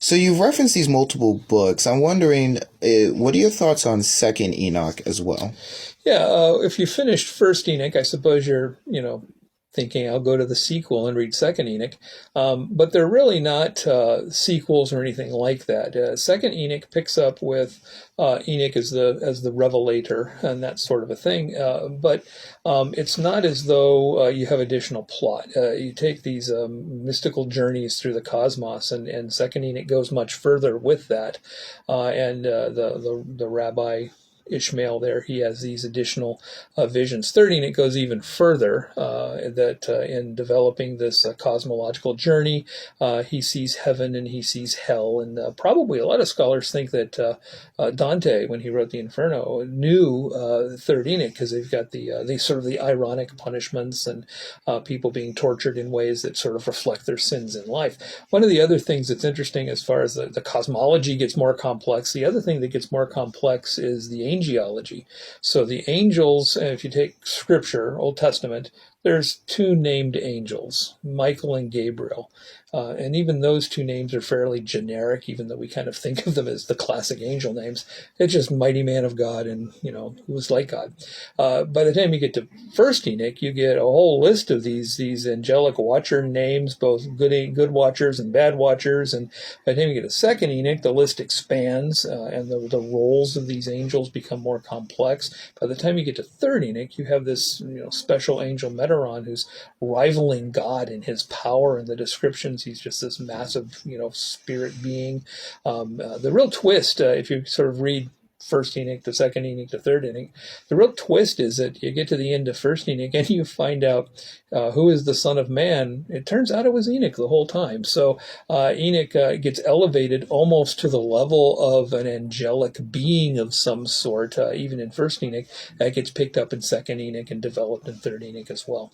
So you've referenced these multiple books. I'm wondering, what are your thoughts on Second Enoch as well? Yeah, if you finished First Enoch, I suppose you're, thinking I'll go to the sequel and read Second Enoch. But they're really not sequels or anything like that. Second Enoch picks up with Enoch as the revelator and that sort of a thing. But it's not as though you have additional plot. You take these mystical journeys through the cosmos, and Second Enoch goes much further with that. And the rabbi Ishmael there, he has these additional visions. 13, it goes even further, that in developing this cosmological journey, he sees heaven and he sees hell. And probably a lot of scholars think that Dante, when he wrote the Inferno, knew Third Enoch, because they've got the sort of the ironic punishments and people being tortured in ways that sort of reflect their sins in life. One of the other things that's interesting as far as the cosmology gets more complex, the other thing that gets more complex is the angelology. So the angels, if you take Scripture, Old Testament, there's two named angels, Michael and Gabriel. And even those two names are fairly generic, even though we kind of think of them as the classic angel names. It's just mighty man of God and, who was like God. By the time you get to First Enoch, you get a whole list of these angelic watcher names, both good watchers and bad watchers. And by the time you get to Second Enoch, the list expands, and the roles of these angels become more complex. By the time you get to Third Enoch, you have this special angel Meteron who's rivaling God in his power and the descriptions. He's just this massive, spirit being. The real twist, if you sort of read First Enoch to Second Enoch to Third Enoch, the real twist is that you get to the end of First Enoch and you find out who is the Son of Man. It turns out it was Enoch the whole time. So Enoch gets elevated almost to the level of an angelic being of some sort, even in First Enoch. That gets picked up in Second Enoch and developed in Third Enoch as well.